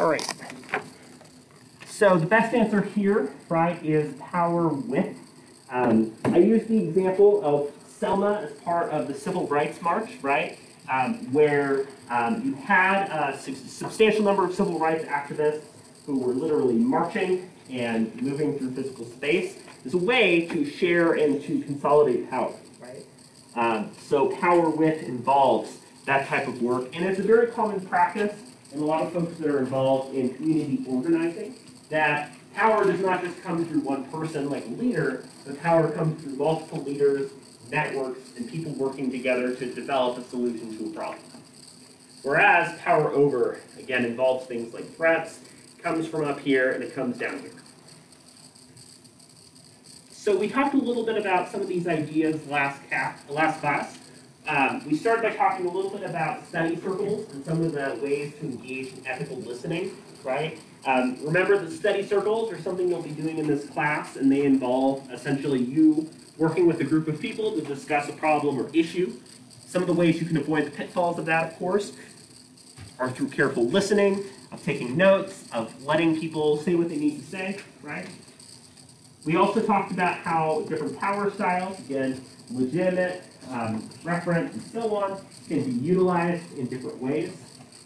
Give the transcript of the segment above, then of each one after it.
All right. So the best answer here, right, is power with. I use the example of Selma as part of the Civil Rights March, right, where you had a substantial number of civil rights activists who were literally marching and moving through physical space. There's a way to share and to consolidate power, right? So power with involves that type of work, and it's a very common practice in a lot of folks that are involved in community organizing, that power does not just come through one person like a leader, but power comes through multiple leaders, networks, and people working together to develop a solution to a problem. Whereas power over, again, involves things like threats, comes from up here, and it comes down here. So we talked a little bit about some of these ideas last class. We started by talking a little bit about study circles and some of the ways to engage in ethical listening, right? Remember that study circles are something you'll be doing in this class, and they involve essentially you working with a group of people to discuss a problem or issue. Some of the ways you can avoid the pitfalls of that, of course, are through careful listening, of taking notes, of letting people say what they need to say, right? We also talked about how different power styles, again, legitimate, reference, and so on, can be utilized in different ways.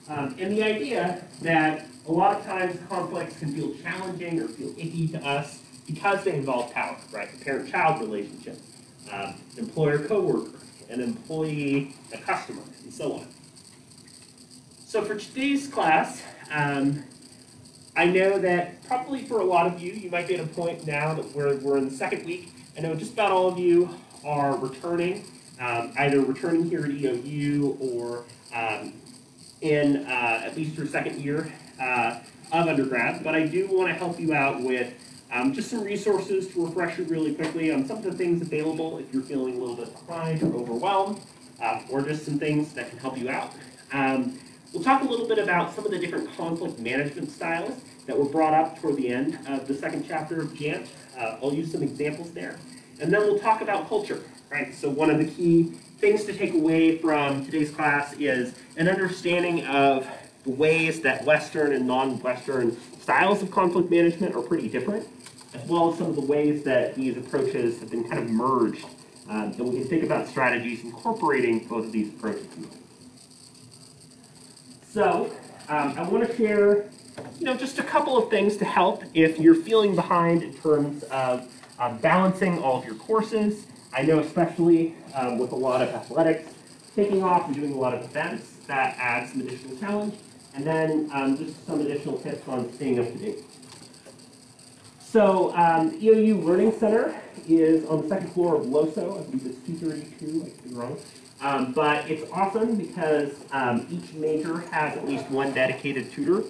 And the idea that a lot of times conflicts can feel challenging or feel icky to us because they involve power, right? The parent-child relationship, employer-coworker, an employee, a customer, and so on. So for today's class, I know that probably for a lot of you, you might be at a point now that we're in the second week. I know just about all of you are returning, either returning here at EOU or in at least your second year of undergrad. But I do want to help you out with just some resources to refresh you really quickly on some of the things available if you're feeling a little bit behind or overwhelmed, or just some things that can help you out. We'll talk a little bit about some of the different conflict management styles that were brought up toward the end of the second chapter of Gantt. I'll use some examples there. And then we'll talk about culture, right? So one of the key things to take away from today's class is an understanding of the ways that Western and non-Western styles of conflict management are pretty different, as well as some of the ways that these approaches have been kind of merged. And we can think about strategies incorporating both of these approaches. So I want to share, just a couple of things to help if you're feeling behind in terms of balancing all of your courses. I know especially with a lot of athletics taking off and doing a lot of events, that adds some additional challenge. And then just some additional tips on staying up to date. So the EOU Learning Center is on the second floor of LOSO. I believe it's 232, I could be wrong. But it's awesome because each major has at least one dedicated tutor.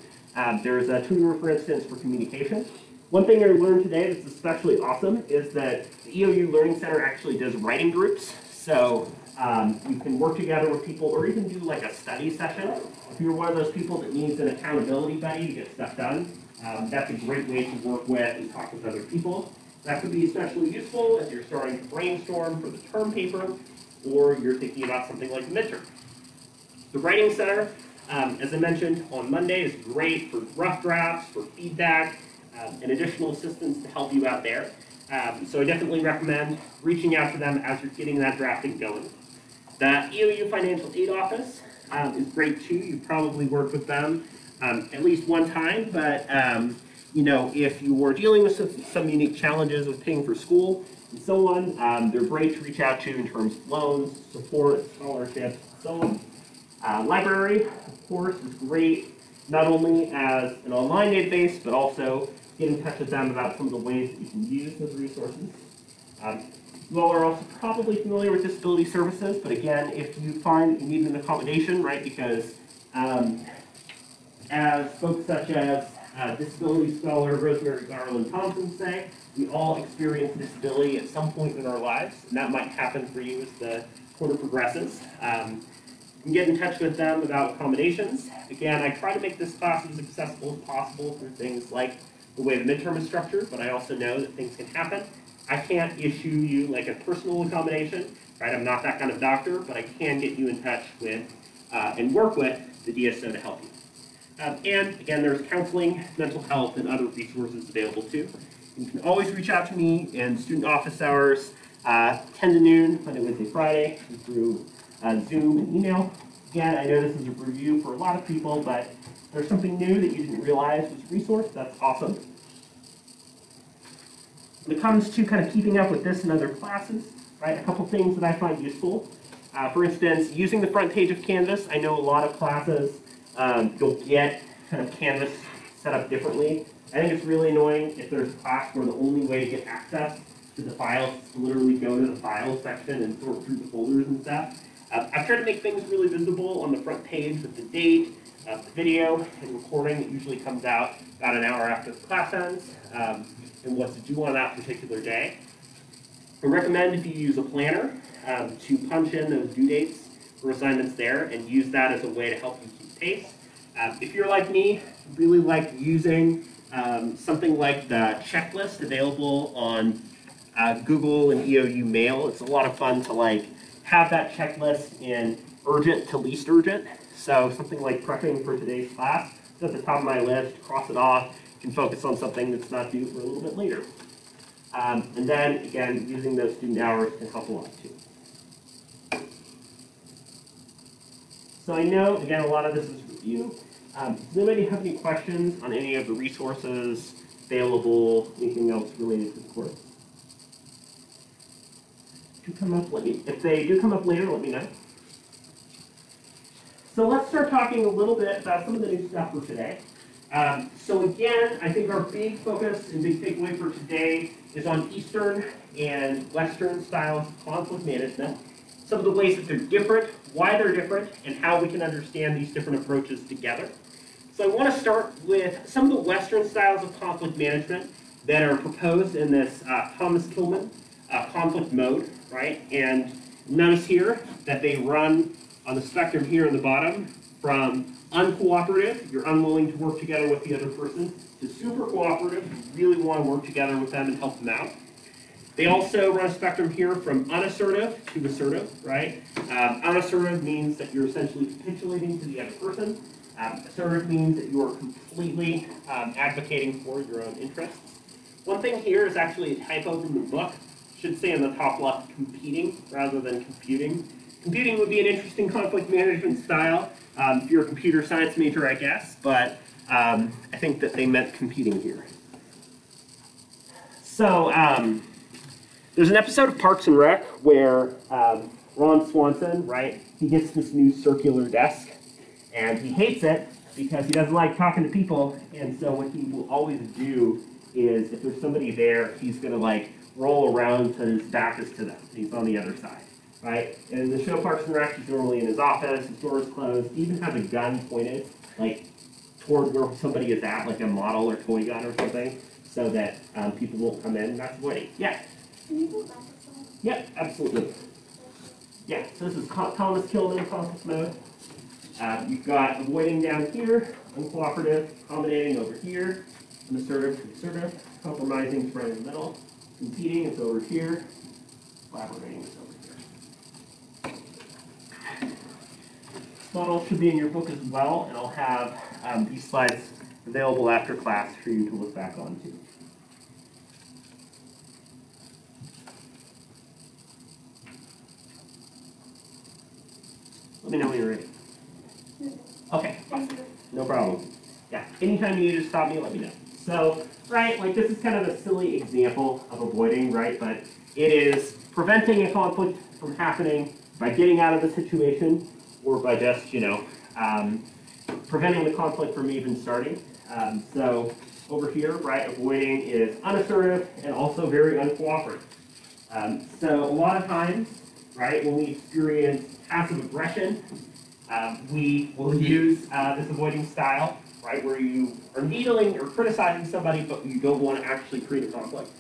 There's a tutor, for instance, for communication. One thing I learned today that's especially awesome is that the EOU Learning Center actually does writing groups. So you can work together with people or even do like a study session. If you're one of those people that needs an accountability buddy to get stuff done, that's a great way to work with and talk with other people. That could be especially useful if you're starting to brainstorm for the term paper or you're thinking about something like the midterm. The Writing Center, as I mentioned on Monday, is great for rough drafts, for feedback, and additional assistance to help you out there. So I definitely recommend reaching out to them as you're getting that drafting going. The EOU Financial Aid Office is great too. You've probably worked with them at least one time, but if you were dealing with some unique challenges with paying for school and so on, they're great to reach out to in terms of loans, support, scholarships, so on. Library, of course, is great not only as an online database, but also get in touch with them about some of the ways that you can use those resources. You all are also probably familiar with disability services, but again, if you find you need an accommodation, right, because as folks such as disability scholar Rosemary Garland Thompson say, we all experience disability at some point in our lives, and that might happen for you as the quarter progresses. You can get in touch with them about accommodations. Again, I try to make this class as accessible as possible through things like the way the midterm is structured, but I also know that things can happen. I can't issue you like a personal accommodation, right? I'm not that kind of doctor, but I can get you in touch with and work with the DSO to help you. And again, there's counseling, mental health, and other resources available too. You can always reach out to me in student office hours, 10 to noon, Monday, Wednesday, Friday, through Zoom and email. Again, I know this is a review for a lot of people, but if there's something new that you didn't realize was a resource, that's awesome. When it comes to kind of keeping up with this and other classes, right, a couple things that I find useful. For instance, using the front page of Canvas. I know a lot of classes, you'll get kind of Canvas set up differently. I think it's really annoying if there's a class where the only way to get access to the files is to literally go to the files section and sort through the folders and stuff. I've tried to make things really visible on the front page with the date, the video, and recording. It usually comes out about an hour after the class ends, and what to do on that particular day. I recommend if you use a planner to punch in those due dates for assignments there and use that as a way to help you keep pace. If you're like me, really like using something like the checklist available on Google and EOU Mail. It's a lot of fun to like have that checklist in urgent to least urgent. So something like prepping for today's class is at the top of my list, cross it off, can focus on something that's not due for a little bit later. And then, again, using those student hours can help a lot too. So I know, again, a lot of this is review. Does anybody have any questions on any of the resources available, anything else related to the course? If they do come up later, let me know. So let's start talking a little bit about some of the new stuff for today. So again, I think our big focus and big takeaway for today is on Eastern and Western styles of conflict management, some of the ways that they're different, why they're different, and how we can understand these different approaches together. So I want to start with some of the Western styles of conflict management that are proposed in this Thomas-Kilmann conflict mode, right? And notice here that they run on the spectrum here in the bottom from uncooperative, you're unwilling to work together with the other person, to super cooperative, you really want to work together with them and help them out. They also run a spectrum here from unassertive to assertive, right? Unassertive means that you're essentially capitulating to the other person. Assertive means that you're completely advocating for your own interests. One thing here is actually a typo from the book. It should say in the top left, competing rather than computing. Computing would be an interesting conflict management style if you're a computer science major, I guess, but I think that they meant competing here. So there's an episode of Parks and Rec where Ron Swanson, right, he gets this new circular desk, and he hates it because he doesn't like talking to people, and so what he will always do is if there's somebody there, he's going to like roll around so his back is to them. He's on the other side. Right? And in the show Parks and Rec, he's normally in his office, his door is closed, he even has a gun pointed, like, toward where somebody is at, like a model or toy gun or something, so that people won't come in. That's avoiding. Yeah? Can you go back a slide? Yep, absolutely. Yeah, so this is Thomas-Kilmann conflict mode. You've got avoiding down here, uncooperative, accommodating over here, unassertive to assertive, compromising is right in the middle, competing is over here, collaborating is over here. This model should be in your book as well, and I'll have these slides available after class for you to look back on too. Let me know when you're ready. Okay, no problem. Yeah, anytime you need to stop me, let me know. So, right, like this is kind of a silly example of avoiding, right? But it is preventing a conflict from happening by getting out of the situation or by just, preventing the conflict from even starting. So over here, right, avoiding is unassertive and also very uncooperative. So a lot of times, right, when we experience passive aggression, we will use this avoiding style, right, where you are needling or criticizing somebody, but you don't want to actually create a conflict.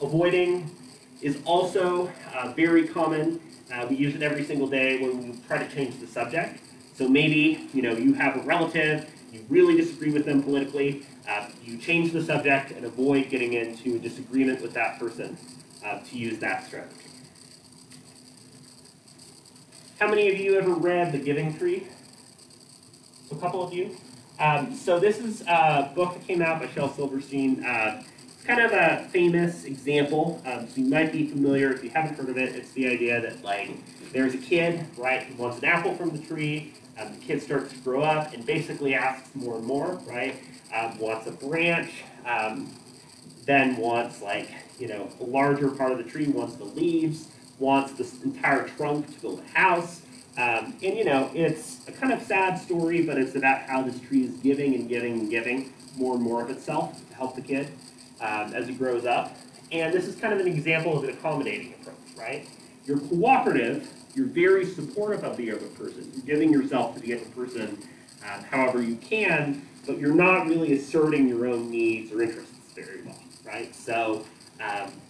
Avoiding is also very common. We use it every single day when we try to change the subject. So maybe, you have a relative, you really disagree with them politically, you change the subject and avoid getting into a disagreement with that person to use that strategy. How many of you ever read The Giving Tree? So a couple of you. So this is a book that came out by Shel Silverstein. It's kind of a famous example. So you might be familiar if you haven't heard of it. It's the idea that like there's a kid, right, who wants an apple from the tree. The kid starts to grow up and basically asks more and more, right? Wants a branch, then wants like, you know, a larger part of the tree, wants the leaves, wants this entire trunk to build a house. And you know, it's a kind of sad story, but it's about how this tree is giving and giving and giving more and more of itself to help the kid as it grows up. And this is kind of an example of an accommodating approach, right? You're cooperative, you're very supportive of the other person, you're giving yourself to the other person however you can, but you're not really asserting your own needs or interests very well, right? So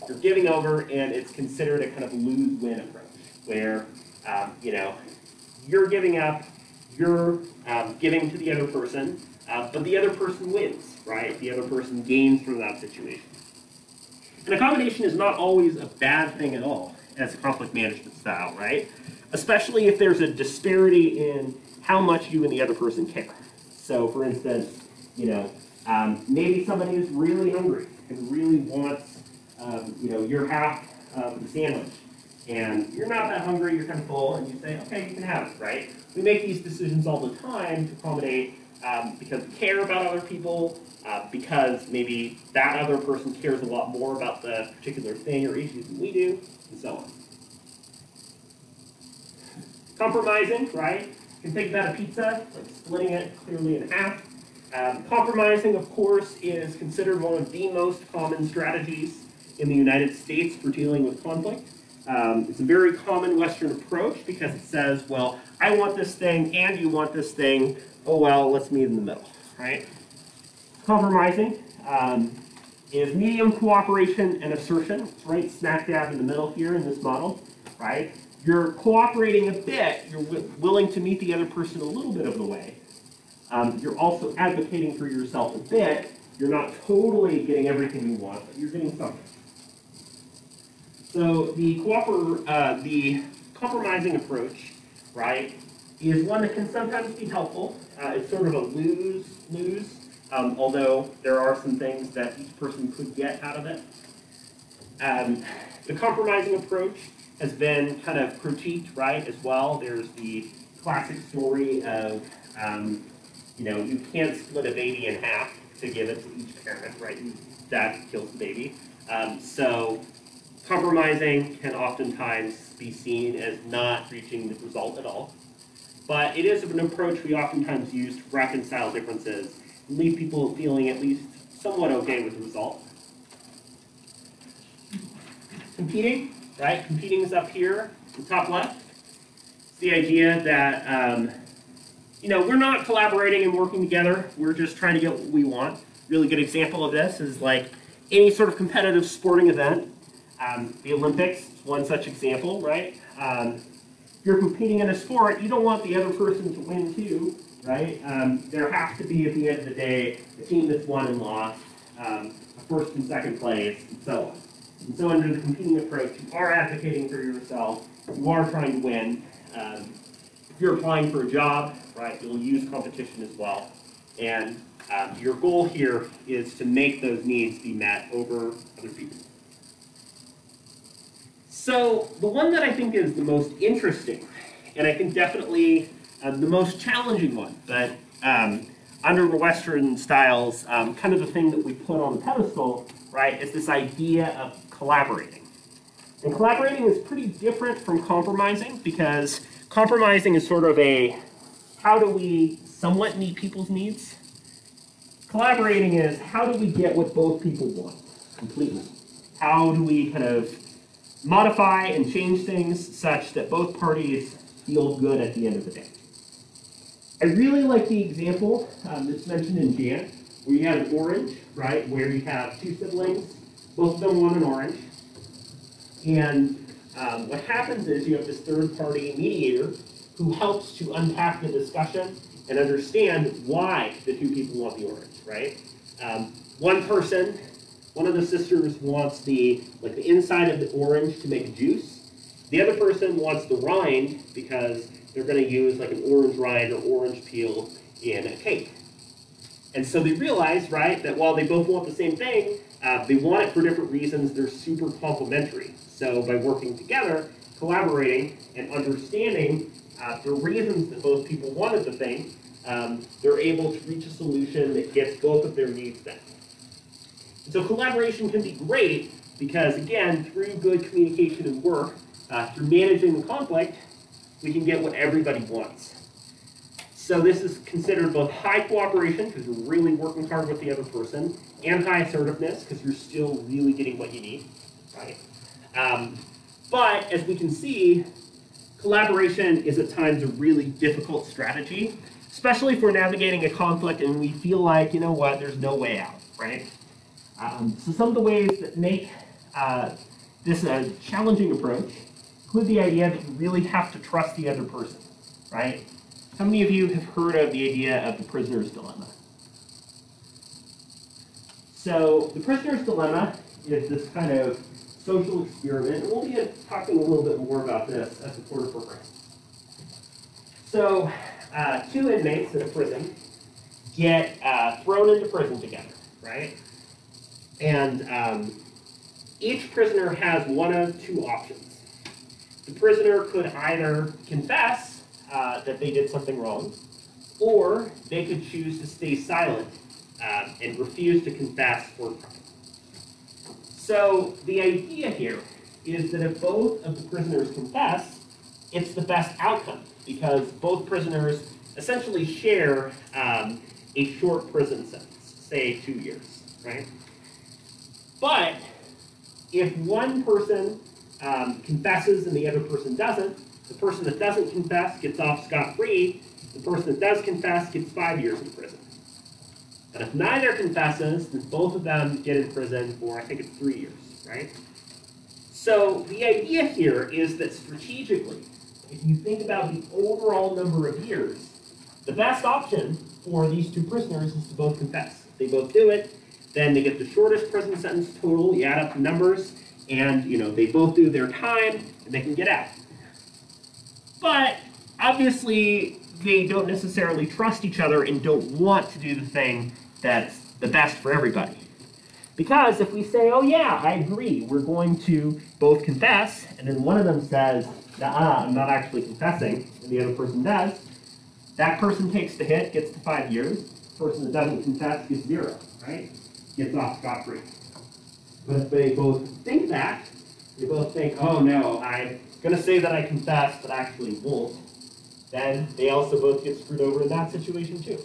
you're giving over, and it's considered a kind of lose-win approach, where you know, you're giving up, you're giving to the other person, but the other person wins, right? The other person gains from that situation. And accommodation is not always a bad thing at all as a conflict management style, right? Especially if there's a disparity in how much you and the other person care. So, for instance, you know, maybe somebody is really hungry and really wants, you know, your half of the sandwich. And you're not that hungry, you're kind of full, and you say, okay, you can have it, right? We make these decisions all the time to accommodate because we care about other people, because maybe that other person cares a lot more about the particular thing or issue than we do, and so on. Compromising, right? You can think about a pizza, like splitting it clearly in half. Compromising, of course, is considered one of the most common strategies in the United States for dealing with conflict. It's a very common Western approach because it says, well, I want this thing and you want this thing. Oh, well, let's meet in the middle, right? Compromising is medium cooperation and assertion. It's right smack dab in the middle here in this model, right? You're cooperating a bit. You're willing to meet the other person a little bit of the way. You're also advocating for yourself a bit. You're not totally getting everything you want, but you're getting something. So the compromising approach, right, is one that can sometimes be helpful. It's sort of a lose-lose, although there are some things that each person could get out of it. The compromising approach has been kind of critiqued, right, as well. There's the classic story of, you know, you can't split a baby in half to give it to each parent, right? That kills the baby. So compromising can oftentimes be seen as not reaching the result at all. But it is an approach we oftentimes use to reconcile differences and leave people feeling at least somewhat okay with the result. Competing, right? Competing is up here, the top left. It's the idea that, you know, we're not collaborating and working together. We're just trying to get what we want. Really good example of this is like any sort of competitive sporting event. The Olympics is one such example, right? If you're competing in a sport, you don't want the other person to win too, right? There has to be, at the end of the day, a team that's won and lost, a first and second place, and so on. And so under the competing approach, you are advocating for yourself, you are trying to win. If you're applying for a job, right, you'll use competition as well. And your goal here is to make those needs be met over other people. So the one that I think is the most interesting, and I think definitely the most challenging one, but under the Western styles, kind of the thing that we put on the pedestal, right, is this idea of collaborating. And collaborating is pretty different from compromising because compromising is sort of a, how do we somewhat meet people's needs? Collaborating is, how do we get what both people want completely? How do we kind of modify and change things such that both parties feel good at the end of the day? I really like the example that's mentioned in Jan, where you have an orange, right, where you have two siblings, both of them want an orange. And what happens is you have this third-party mediator who helps to unpack the discussion and understand why the two people want the orange, right? One person, one of the sisters wants the inside of the orange to make juice. The other person wants the rind because they're going to use like an orange rind or orange peel in a cake. And so they realize, right, that while they both want the same thing, they want it for different reasons. They're super complementary. So by working together, collaborating, and understanding the reasons that both people wanted the thing, they're able to reach a solution that gets both of their needs met. And so collaboration can be great because, again, through good communication and work, through managing the conflict, we can get what everybody wants. So this is considered both high cooperation, because you're really working hard with the other person, and high assertiveness, because you're still really getting what you need, right? But as we can see, collaboration is at times a really difficult strategy, especially if we're navigating a conflict and we feel like, you know what, there's no way out, right? So some of the ways that make this a challenging approach include the idea that you really have to trust the other person, right? How many of you have heard of the idea of the prisoner's dilemma? So the prisoner's dilemma is this kind of social experiment, and we'll be talking a little bit more about this as the quarter progresses. So two inmates in a prison get thrown into prison together, right? And each prisoner has one of two options. The prisoner could either confess that they did something wrong, or they could choose to stay silent and refuse to confess or crime. So the idea here is that if both of the prisoners confess, it's the best outcome, because both prisoners essentially share a short prison sentence, say 2 years, right? But if one person confesses and the other person doesn't, the person that doesn't confess gets off scot-free, the person that does confess gets 5 years in prison. But if neither confesses, then both of them get in prison for, I think it's 3 years, right? So the idea here is that strategically, if you think about the overall number of years, the best option for these two prisoners is to both confess. If they both do it, then they get the shortest prison sentence total, you add up the numbers, and they both do their time, and they can get out. But obviously, they don't necessarily trust each other and don't want to do the thing that's the best for everybody. Because if we say, oh yeah, I agree, we're going to both confess, and then one of them says, nah, I'm not actually confessing, and the other person does, that person takes the hit, gets to 5 years. The person that doesn't confess gets 0, right? Gets off scot-free. But if they both think that, they both think, oh no, I'm going to say that I confess, but actually won't, then they also both get screwed over in that situation too.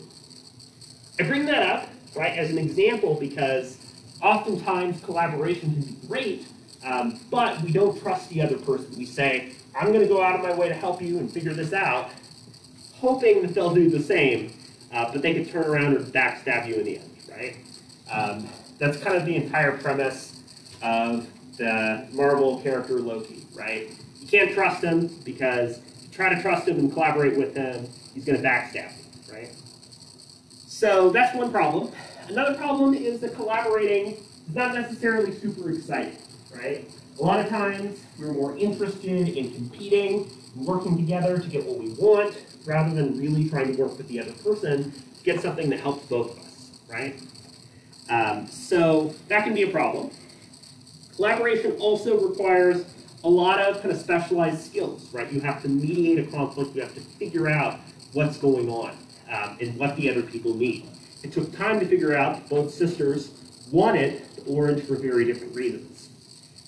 I bring that up, right, as an example because oftentimes collaboration can be great, but we don't trust the other person. We say, I'm going to go out of my way to help you and figure this out, hoping that they'll do the same, but they could turn around and backstab you in the end, right? That's kind of the entire premise of the Marvel character Loki, right? You can't trust him because if you try to trust him and collaborate with him, he's going to backstab you, right? So that's one problem. Another problem is that collaborating is not necessarily super exciting, right? A lot of times we're more interested in competing, working together to get what we want, rather than really trying to work with the other person to get something that helps both of us, right? So that can be a problem. Collaboration also requires a lot of kind of specialized skills, right? You have to mediate a conflict, you have to figure out what's going on and what the other people need. It took time to figure out that both sisters wanted the orange for very different reasons.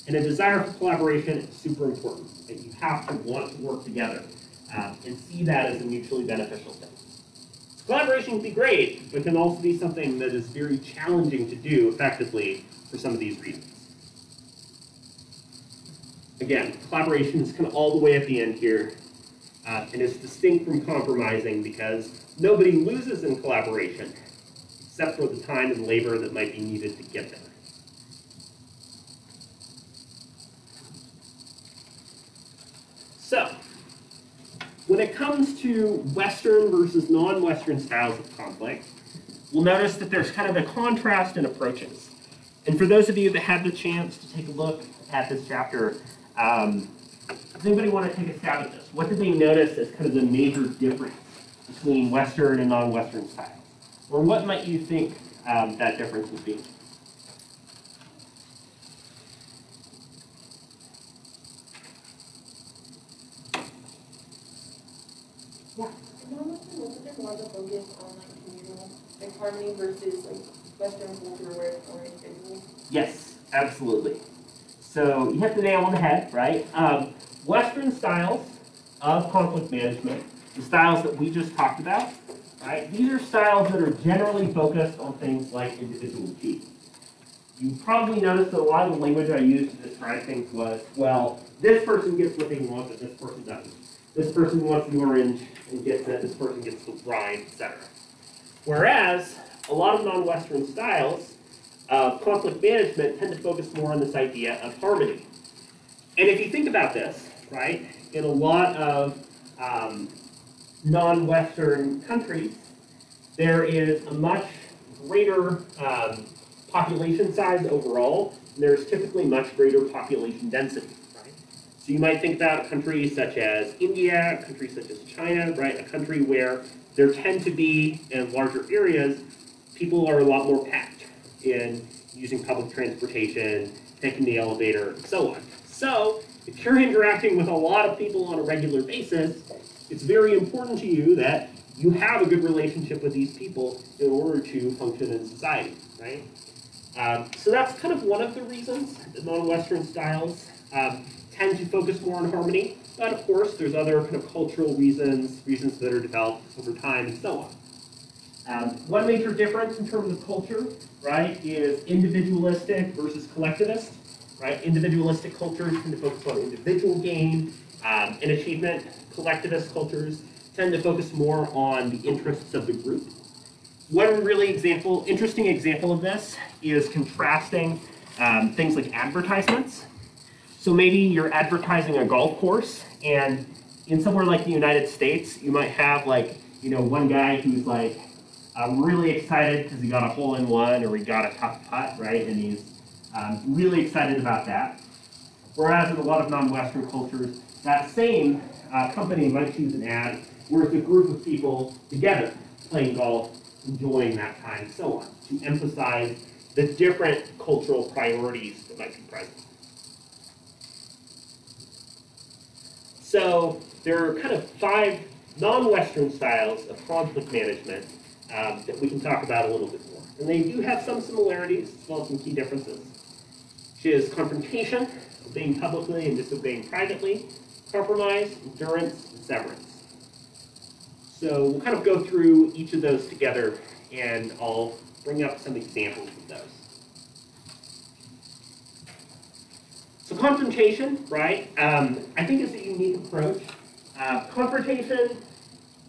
And a desire for collaboration is super important, that you have to want to work together and see that as a mutually beneficial thing. Collaboration can be great, but can also be something that is very challenging to do effectively for some of these reasons. Again, collaboration is kind of all the way at the end here, and it's distinct from compromising because nobody loses in collaboration, except for the time and labor that might be needed to get there. So, when it comes to Western versus non-Western styles of conflict, we'll notice that there's kind of a contrast in approaches. And for those of you that had the chance to take a look at this chapter, does anybody want to take a stab at this? What did they notice as kind of the major difference between Western and non-Western styles? Or what might you think that difference would be? Yeah. Non-Western, wasn't there more of a focus on like communal, like harmony versus like Western culture where it's more individual? Yes, absolutely. So you hit the nail on the head, right? Western styles of conflict management, the styles that we just talked about, right? These are styles that are generally focused on things like individual achievement. You probably noticed that a lot of the language I used to describe things was, well, this person gets what they want, but this person doesn't. This person wants the orange and gets it, this person gets the rind, etc. Whereas a lot of non-Western styles of conflict management tend to focus more on this idea of harmony. And if you think about this, right, in a lot of non-Western countries, there is a much greater population size overall, and there's typically much greater population density, right? So you might think about countries such as India, countries such as China, right, a country where there tend to be, in larger areas, people are a lot more packed in using public transportation, taking the elevator, and so on. So if you're interacting with a lot of people on a regular basis, it's very important to you that you have a good relationship with these people in order to function in society, right? So that's kind of one of the reasons that non-Western styles tend to focus more on harmony. But of course, there's other kind of cultural reasons that are developed over time, and so on. One major difference in terms of culture, right, is individualistic versus collectivist. Right? Individualistic cultures tend to focus on individual gain and achievement. Collectivist cultures tend to focus more on the interests of the group. One really interesting example of this is contrasting things like advertisements. So maybe you're advertising a golf course, and in somewhere like the United States, you might have like, one guy who's like really excited because he got a hole-in-one or he got a tough putt, right? And he's really excited about that. Whereas in a lot of non-Western cultures, that same company might choose an ad where it's a group of people together playing golf, enjoying that time, and so on, to emphasize the different cultural priorities that might be present. So there are kind of 5 non-Western styles of conflict management that we can talk about a little bit more. And they do have some similarities as well as some key differences, which is confrontation, obeying publicly and disobeying privately, compromise, endurance, and severance. So we'll kind of go through each of those together, and I'll bring up some examples of those. So confrontation, right, I think is a unique approach. Confrontation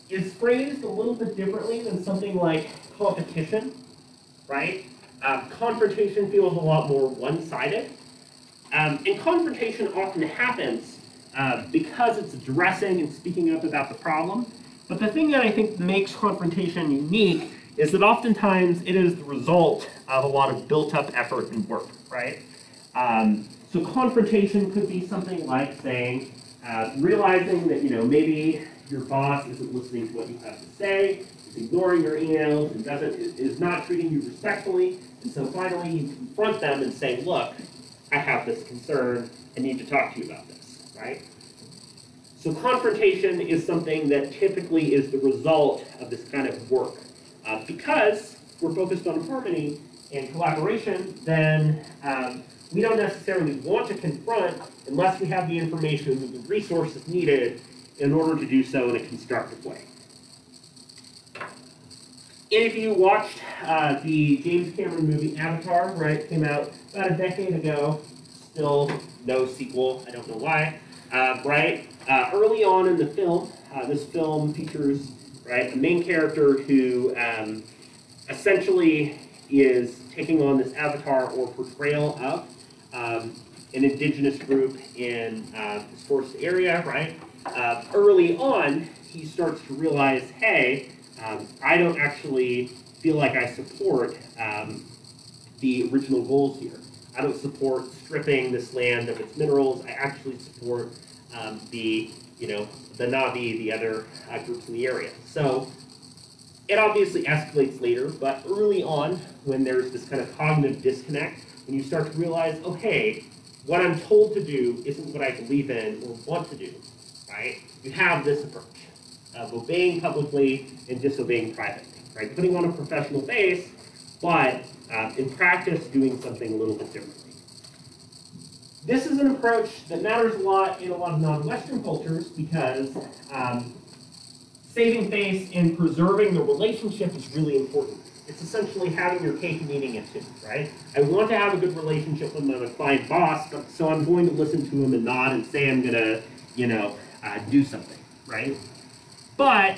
is phrased a little bit differently than something like competition, right? Confrontation feels a lot more one-sided. And confrontation often happens because it's addressing and speaking up about the problem. But the thing that I think makes confrontation unique is that oftentimes it is the result of a lot of built-up effort and work, right? So confrontation could be something like saying, realizing that maybe your boss isn't listening to what you have to say, is ignoring your emails, and is not treating you respectfully, and so finally you confront them and say, look, I have this concern, I need to talk to you about this, right? So confrontation is something that typically is the result of this kind of work. Because we're focused on harmony and collaboration, then we don't necessarily want to confront unless we have the information and the resources needed in order to do so in a constructive way. And if you watched the James Cameron movie Avatar, right, came out about a decade ago, still no sequel, I don't know why, right? Early on in the film, this film features, right, a main character who essentially is taking on this avatar or portrayal of an indigenous group in this forest area, right? Early on, he starts to realize, hey, I don't actually feel like I support the original goals here. I don't support stripping this land of its minerals. I actually support the Na'vi, the other groups in the area. So It obviously escalates later, but early on, when there's this kind of cognitive disconnect, when you start to realize, oh, hey, what I'm told to do isn't what I believe in or want to do, right? You have this approach of obeying publicly and disobeying privately, right? Putting on a professional face, but in practice, doing something a little bit differently. This is an approach that matters a lot in a lot of non-Western cultures because saving face and preserving the relationship is really important. It's essentially having your cake and eating it too, right? I want to have a good relationship with my client boss, but so I'm going to listen to him and nod and say I'm going to, do something, right? But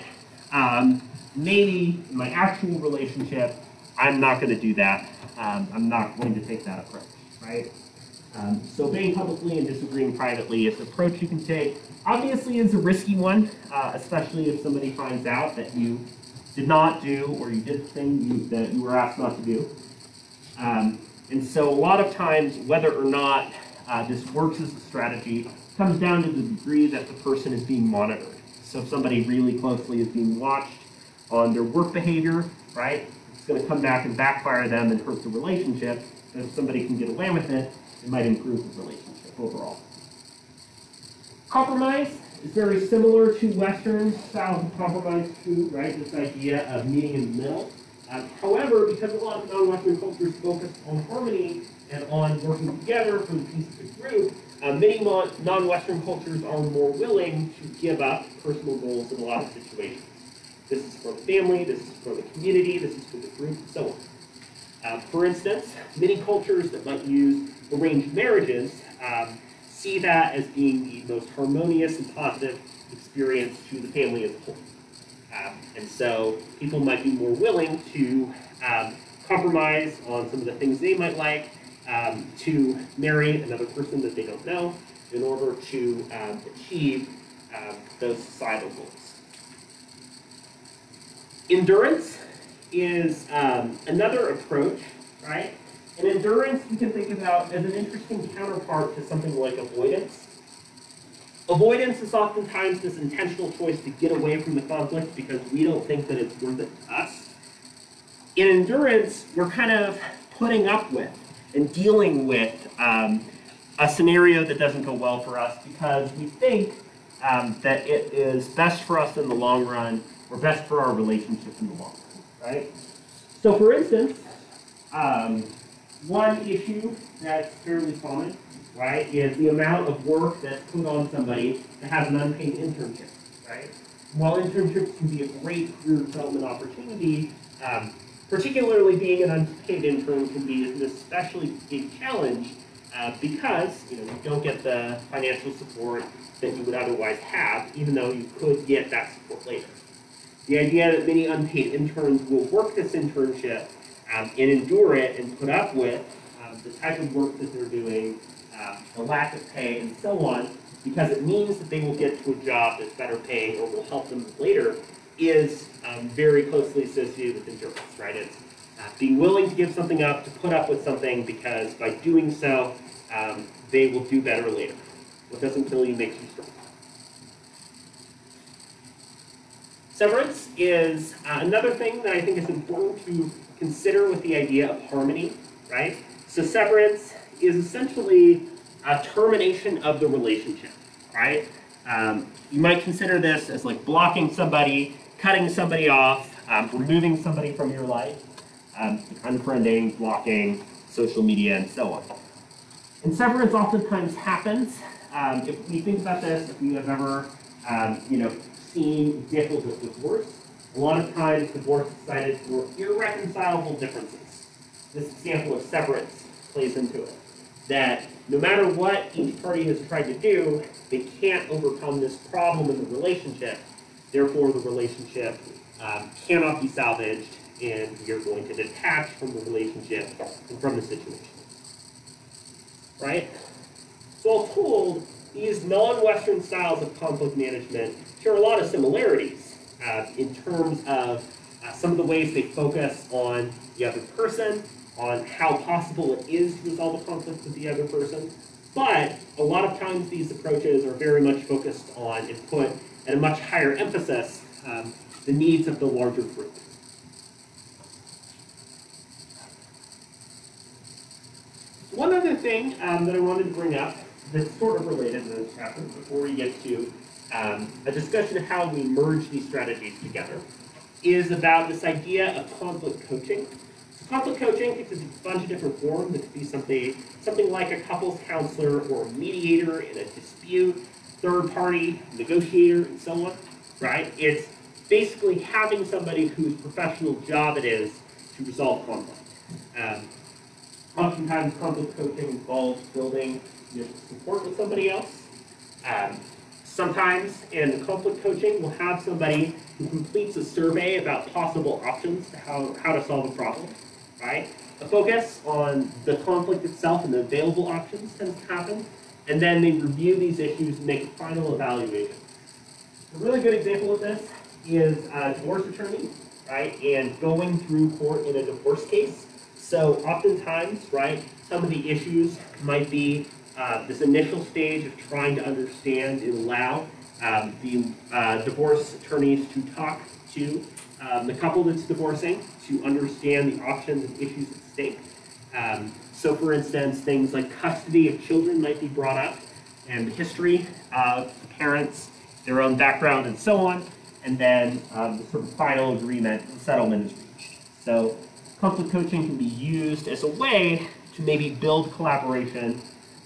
maybe in my actual relationship, I'm not going to do that. I'm not going to take that approach, right? So obeying publicly and disagreeing privately is an approach you can take. Obviously, it's a risky one, especially if somebody finds out that you did not do or you did the thing that you were asked not to do. And so a lot of times, whether or not this works as a strategy comes down to the degree that the person is being monitored. So if somebody really closely is being watched on their work behavior, right, it's going to come back and backfire them and hurt the relationship. And if somebody can get away with it, it might improve the relationship overall. Compromise is very similar to Western styles of compromise too, right? This idea of meeting in the middle. However, because a lot of non-Western cultures focus on harmony and on working together for the peace of the group, many non-Western cultures are more willing to give up personal goals in a lot of situations. This is for the family, this is for the community, this is for the group, and so on. For instance, many cultures that might use arranged marriages see that as being the most harmonious and positive experience to the family as a whole. And so people might be more willing to compromise on some of the things they might like, to marry another person that they don't know in order to achieve those societal goals. Endurance is another approach, right? And endurance you can think about as an interesting counterpart to something like avoidance. Avoidance is oftentimes this intentional choice to get away from the conflict because we don't think that it's worth it to us. In endurance, we're kind of putting up with and dealing with a scenario that doesn't go well for us because we think that it is best for us in the long run or best for our relationship in the long run, right? So for instance, one issue that's fairly common, right, is the amount of work that's put on somebody that has an unpaid internship, right? While internships can be a great career development opportunity, particularly being an unpaid intern can be an especially big challenge because you don't get the financial support that you would otherwise have, even though you could get that support later. The idea that many unpaid interns will work this internship and endure it and put up with the type of work that they're doing, the lack of pay, and so on, because it means that they will get to a job that's better paying or will help them later, is very closely associated with endurance, right? It's being willing to give something up, to put up with something, because by doing so, they will do better later. What doesn't kill you makes you strong. Severance is another thing that I think is important to consider with the idea of harmony, right? So severance is essentially a termination of the relationship, right? You might consider this as like blocking somebody, cutting somebody off, removing somebody from your life, unfriending, blocking, social media, and so on. And severance oftentimes happens. If we think about this, if you have ever, seen examples of divorce, a lot of times divorce is cited for irreconcilable differences. This example of severance plays into it. That no matter what each party has tried to do, they can't overcome this problem in the relationship. Therefore, the relationship cannot be salvaged, and you're going to detach from the relationship and from the situation. Right? So all told, these non-Western styles of conflict management share a lot of similarities in terms of some of the ways they focus on the other person, on how possible it is to resolve a conflict with the other person. But a lot of times these approaches are very much focused on and put at a much higher emphasis the needs of the larger group. other thing that I wanted to bring up that's sort of related to this chapter before we get to a discussion of how we merge these strategies together is about this idea of conflict coaching. So conflict coaching takes a bunch of different forms. It could be something like a couples counselor or a mediator in a dispute, third-party negotiator, and so on, right? It's basically having somebody whose professional job it is to resolve conflict. Oftentimes, conflict coaching involves building support with somebody else. Sometimes in conflict coaching, we'll have somebody who completes a survey about possible options to how to solve a problem, right? A focus on the conflict itself and the available options tends to happen, and then they review these issues and make a final evaluation. A really good example of this is a divorce attorney, right, and going through court in a divorce case. So oftentimes, right, some of the issues might be this initial stage of trying to understand and allow the divorce attorneys to talk to the couple that's divorcing to understand the options and issues at stake. So for instance, things like custody of children might be brought up, and the history of the parents, their own background, and so on, and then the sort of final agreement and settlement is reached. So conflict coaching can be used as a way to maybe build collaboration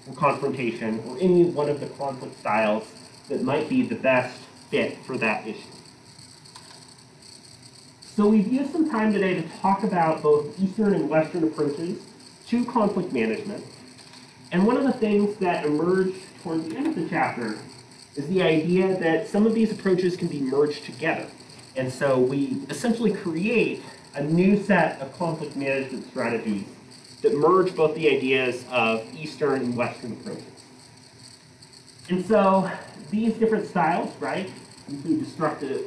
or confrontation or any one of the conflict styles that might be the best fit for that issue. So we've used some time today to talk about both Eastern and Western approaches to conflict management. And one of the things that emerged towards the end of the chapter is the idea that some of these approaches can be merged together. And so we essentially create a new set of conflict management strategies that merge both the ideas of Eastern and Western approaches. And so these different styles, right, include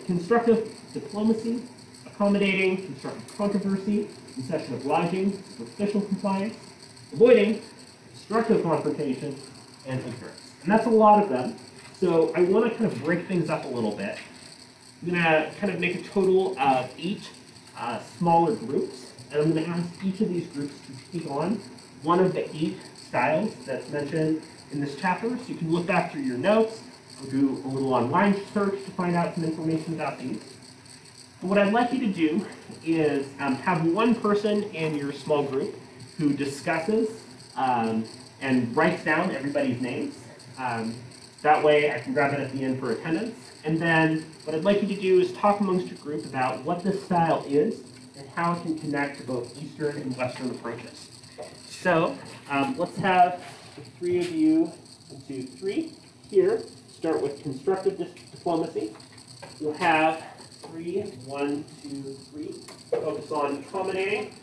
constructive diplomacy, accommodating constructive controversy, concession obliging, superficial compliance, avoiding destructive confrontation, and ignorance. And that's a lot of them. So I want to kind of break things up a little bit. I'm going to kind of make a total of 8 smaller groups. And I'm going to ask each of these groups to speak on one of the 8 styles that's mentioned in this chapter. So you can look back through your notes or do a little online search to find out some information about these. And what I'd like you to do is have one person in your small group who discusses and writes down everybody's names. That way I can grab it at the end for attendance. And then what I'd like you to do is talk amongst your group about what this style is and how it can connect to both Eastern and Western approaches. So let's have the 3 of you, 1, 2, 3, here. Start with constructive diplomacy. You'll have 3, 1, 2, 3. Focus on accommodating.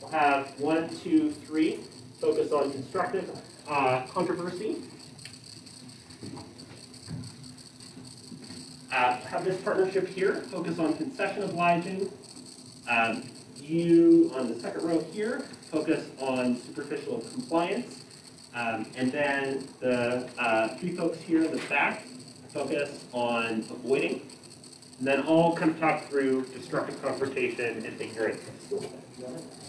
We'll have 1, 2, 3. Focus on constructive controversy. Have this partnership here. Focus on concession obliging. You, on the second row here, focus on superficial compliance. And then the 3 folks here in the back focus on avoiding. And then all kind of talk through destructive confrontation and ignorance. Is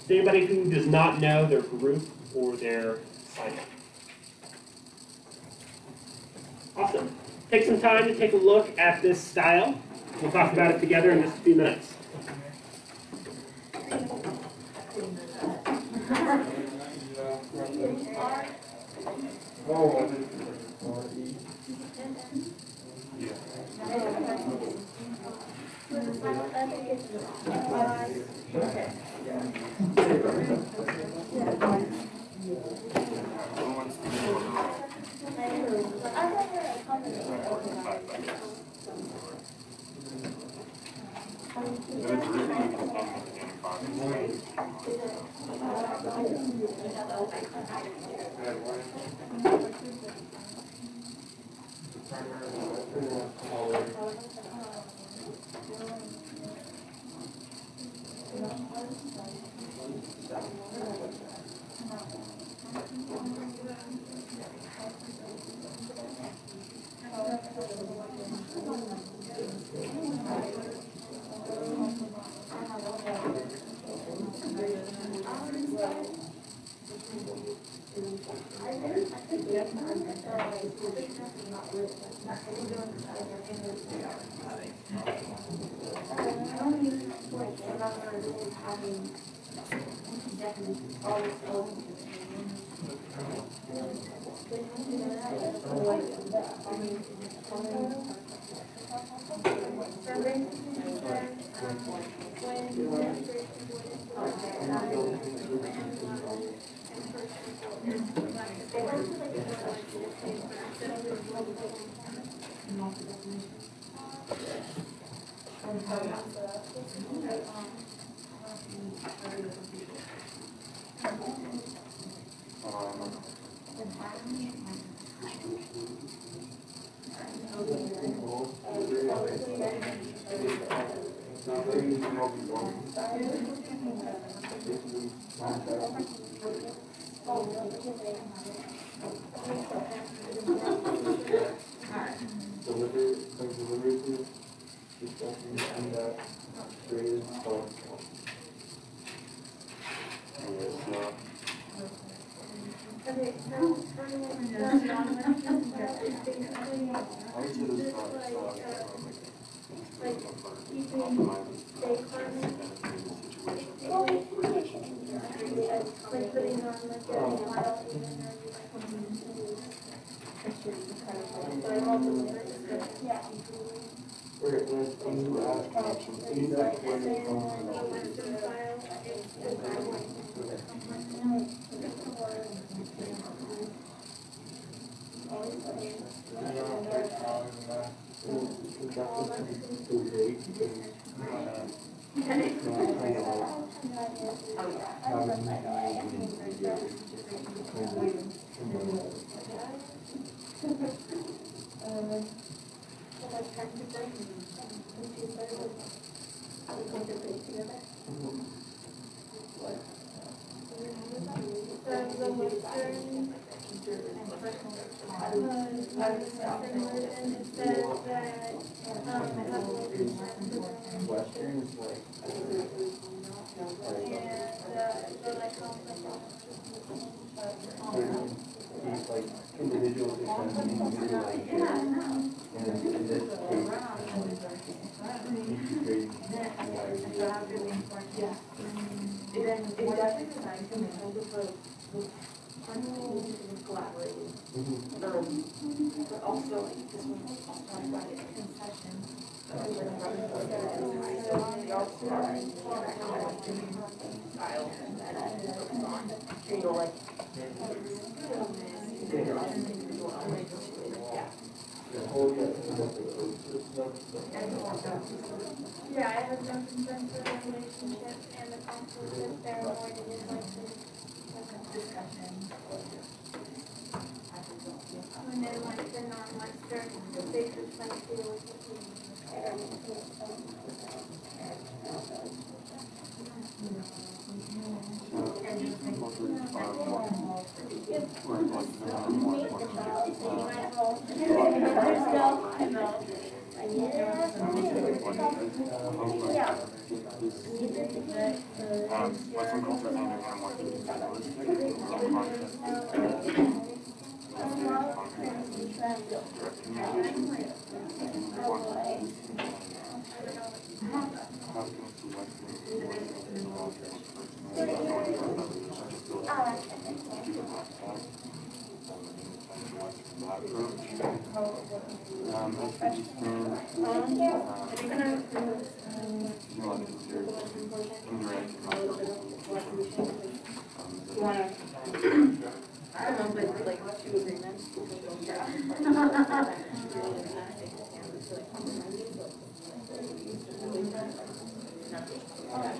there anybody who does not know their group or their assignment? Awesome. Take some time to take a look at this style. We'll talk about it together in just a few minutes.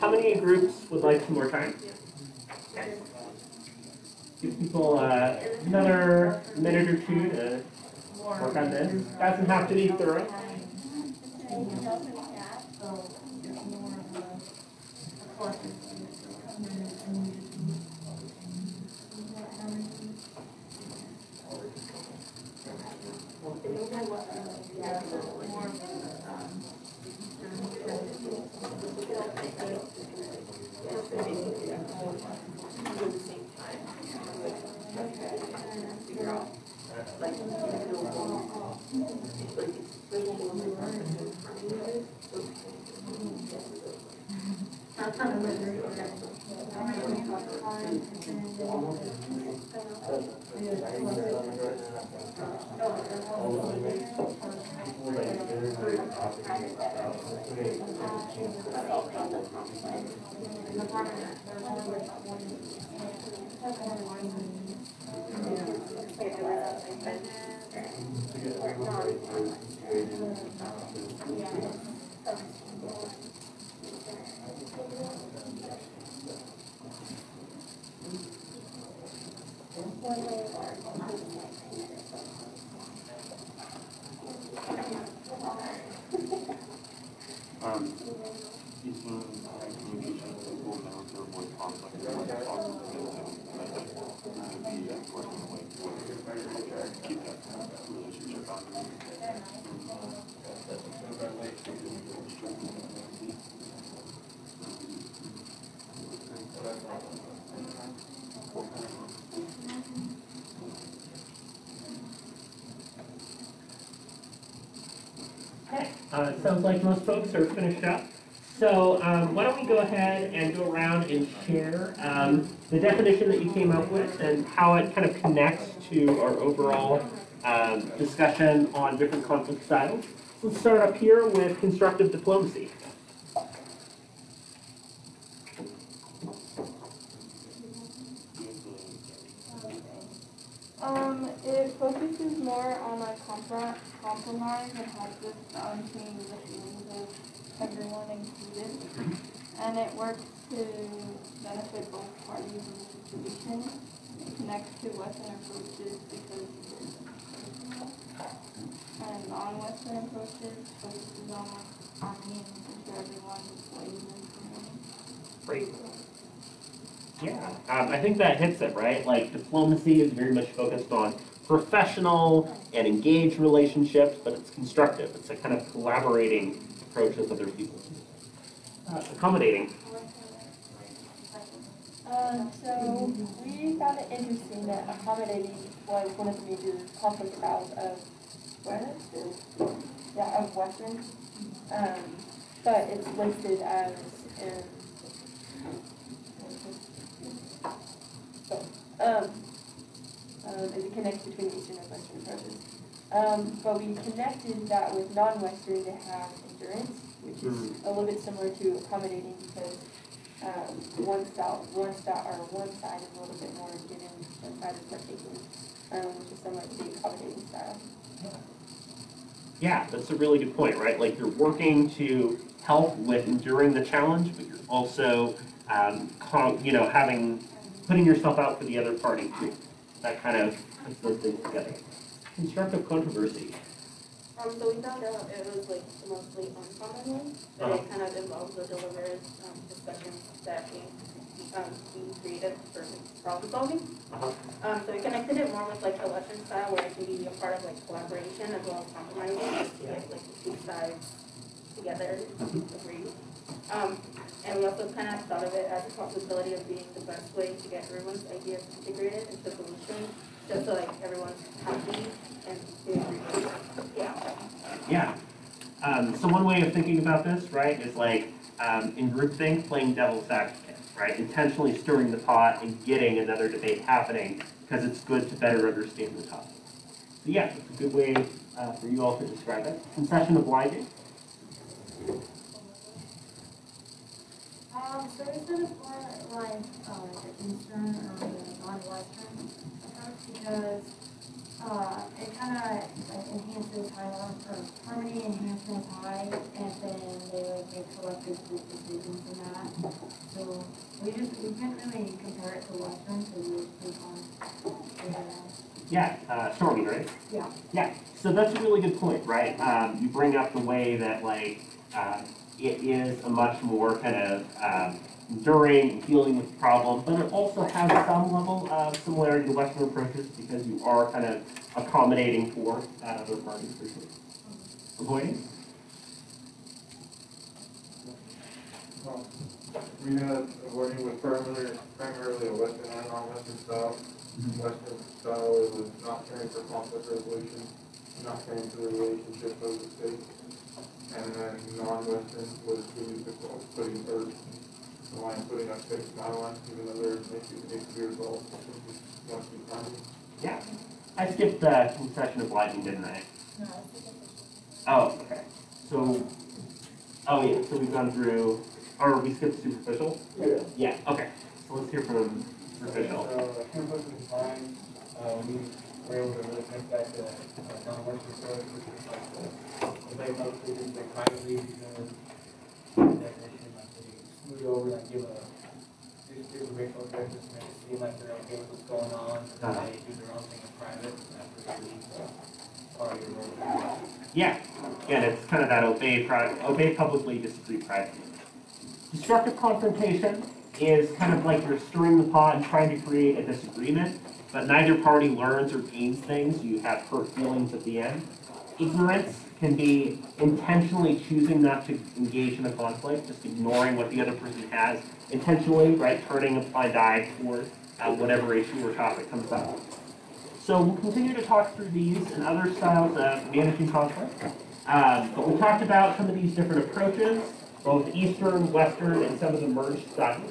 How many groups would like some more time? Okay. Give people another minute or two to work on this. Doesn't have to be thorough. like, you know, like, there's one of my friends who's running it, so It sounds like most folks are finished up. So why don't we go ahead and go around and share the definition that you came up with and how it kind of connects to our overall discussion on different conflict styles. So let's start up here with constructive diplomacy. It focuses more on a compromise and helps with balancing the feelings of everyone included. And it works to benefit both parties in the situation. It connects to Western approaches because and non-Western approaches focuses on making sure everyone plays in Great. Yeah, I think that hits it, right? Like diplomacy is very much focused on professional and engaged relationships, but it's constructive. It's a kind of collaborating approach with other people. Accommodating. So we found it interesting that accommodating was one of the major conflict styles of Western, but it's listed as as a connection between Eastern and Western approaches. But we connected that with non-Western to have endurance, which is a little bit similar to accommodating because one side is a little bit more giving, one side is more taking, which is similar to the accommodating style. Yeah, that's a really good point, right? Like you're working to help with enduring the challenge, but you're also, putting yourself out for the other party too. That kind of puts those things together. Constructive controversy. So we found out it was like mostly uncommon one, but it kind of involves the deliberate discussions that being creative for problem solving. So we connected it more with like the Western style where it can be a part of like collaboration as well as compromising, just to get like the two sides together agree. And we also kind of thought of it as a possibility of being the best way to get everyone's ideas integrated into the solution, just so like everyone's happy and they agree. Yeah. So one way of thinking about this, right, is like in groupthink, playing devil's advocate, right? Intentionally stirring the pot and getting another debate happening because it's good to better understand the topic. So yeah, it's a good way for you all to describe it. Concession obliging. So is it more like the Eastern or the non-Western approach because it kind of enhances harmony enhancements high, and then they make collective group decisions in that. So we couldn't really compare it to Western, so we would take on Yeah, Stormy, right? Yeah. Yeah, so that's a really good point, right? You bring up the way that it is a much more kind of enduring and dealing with the problem, but it also has some level of similarity to Western approaches because you are kind of accommodating for that other party for sure. Avoiding? We had avoiding with primarily a Western and non-Western style. Western style, it was not caring for conflict resolution, not caring for the relationship of the state. And then non-Western was putting up fixed guidelines, even though there needs to be results. Must be funded. Yeah. I skipped the concession obliging, didn't I? No, Oh, okay. So, oh yeah, so we've gone through, or we skipped superficial? Yeah. Yeah, okay. So let's hear from superficial. Campus is fine. We were able to really make that non-Western story, which is like the they mostly do they privately because definition, like they smooth over, like give a racial addresses to make it seem like they're okay with what's going on, and then they do their own thing in private, and after they leave, part of your role. Yeah, again, it's kind of that obey publicly, disagree privately. Destructive confrontation is kind of like you're stirring the pot and trying to create a disagreement, but neither party learns or gains things. You have hurt feelings at the end. Ignorance can be intentionally choosing not to engage in a conflict, just ignoring what the other person has, intentionally, right, turning a blind eye toward whatever issue or topic comes up. So we'll continue to talk through these and other styles of managing conflict. But we talked about some of these different approaches, both Eastern, Western, and some of the merged styles.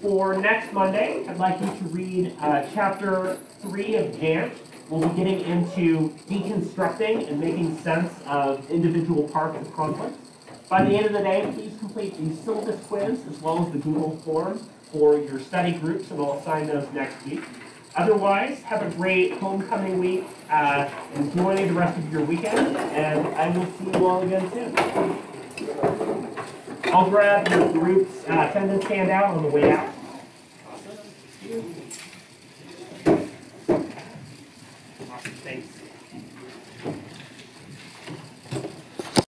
For next Monday, I'd like you to read chapter 3 of Gantt. We'll be getting into deconstructing and making sense of individual parts of conflict. By the end of the day, please complete the syllabus quiz as well as the Google form for your study groups, and I'll assign those next week. Otherwise, have a great homecoming week. Enjoy the rest of your weekend, and I will see you all again soon. I'll grab your group's attendance handout on the way out.